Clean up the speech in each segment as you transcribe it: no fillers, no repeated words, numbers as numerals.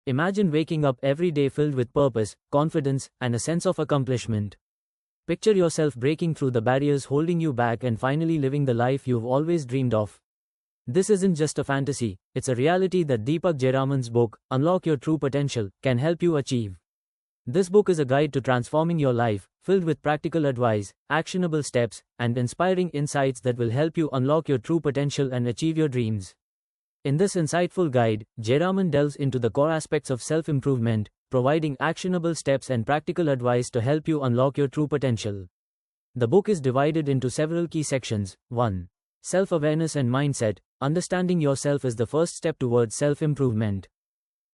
Imagine waking up every day filled with purpose, confidence, and a sense of accomplishment. Picture yourself breaking through the barriers holding you back and finally living the life you've always dreamed of. This isn't just a fantasy, it's a reality that Deepak Jayaraman's book, Unlock Your True Potential, can help you achieve. This book is a guide to transforming your life, filled with practical advice, actionable steps, and inspiring insights that will help you unlock your true potential and achieve your dreams. In this insightful guide, Jayaraman delves into the core aspects of self-improvement, providing actionable steps and practical advice to help you unlock your true potential. The book is divided into several key sections. 1. Self-awareness and mindset. Understanding yourself is the first step towards self-improvement.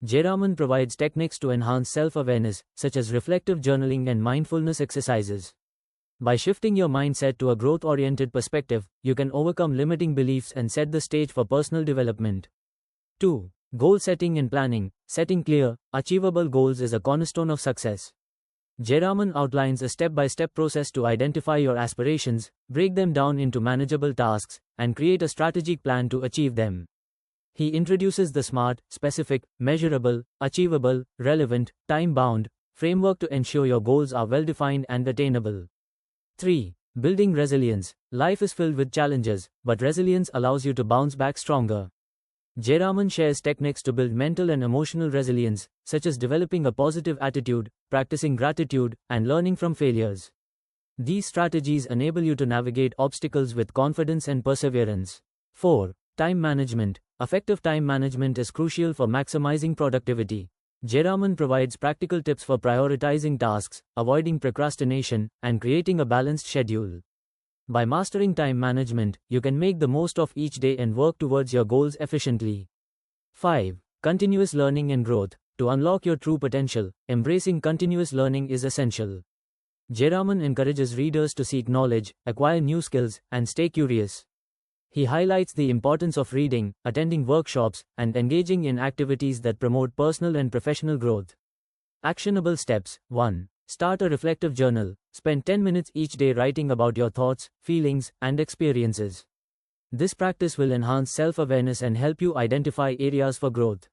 Jayaraman provides techniques to enhance self-awareness, such as reflective journaling and mindfulness exercises. By shifting your mindset to a growth-oriented perspective, you can overcome limiting beliefs and set the stage for personal development. 2. Goal setting and planning. Setting clear, achievable goals is a cornerstone of success. Jayaraman outlines a step-by-step process to identify your aspirations, break them down into manageable tasks, and create a strategic plan to achieve them. He introduces the SMART, specific, measurable, achievable, relevant, time-bound framework to ensure your goals are well-defined and attainable. 3. Building resilience. Life is filled with challenges, but resilience allows you to bounce back stronger. Jayaraman shares techniques to build mental and emotional resilience, such as developing a positive attitude, practicing gratitude, and learning from failures. These strategies enable you to navigate obstacles with confidence and perseverance. 4. Time management. Effective time management is crucial for maximizing productivity. Jayaraman provides practical tips for prioritizing tasks, avoiding procrastination, and creating a balanced schedule. By mastering time management, you can make the most of each day and work towards your goals efficiently. 5. Continuous learning and growth. To unlock your true potential, embracing continuous learning is essential. Jayaraman encourages readers to seek knowledge, acquire new skills, and stay curious. He highlights the importance of reading, attending workshops, and engaging in activities that promote personal and professional growth. Actionable steps. 1. Start a reflective journal. Spend 10 minutes each day writing about your thoughts, feelings, and experiences. This practice will enhance self-awareness and help you identify areas for growth.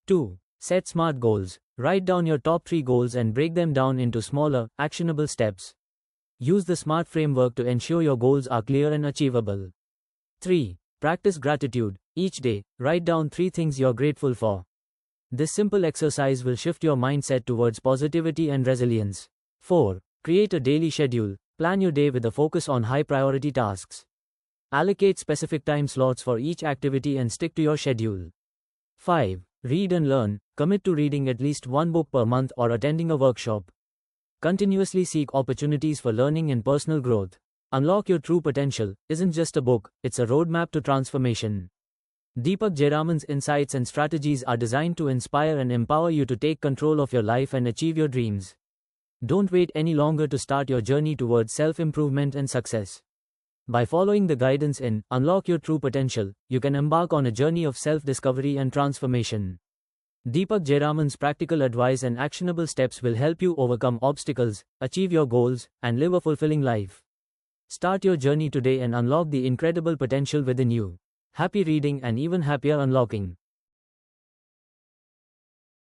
2. Set SMART goals. Write down your top 3 goals and break them down into smaller, actionable steps. Use the SMART framework to ensure your goals are clear and achievable. 3. Practice gratitude. Each day, write down 3 things you're grateful for. This simple exercise will shift your mindset towards positivity and resilience. 4. Create a daily schedule. Plan your day with a focus on high-priority tasks. Allocate specific time slots for each activity and stick to your schedule. 5. Read and learn. Commit to reading at least 1 book per month or attending a workshop. Continuously seek opportunities for learning and personal growth. Unlock Your True Potential isn't just a book, it's a roadmap to transformation. Deepak Jayaraman's insights and strategies are designed to inspire and empower you to take control of your life and achieve your dreams. Don't wait any longer to start your journey towards self-improvement and success. By following the guidance in Unlock Your True Potential, you can embark on a journey of self-discovery and transformation. Deepak Jayaraman's practical advice and actionable steps will help you overcome obstacles, achieve your goals, and live a fulfilling life. Start your journey today and unlock the incredible potential within you. Happy reading and even happier unlocking.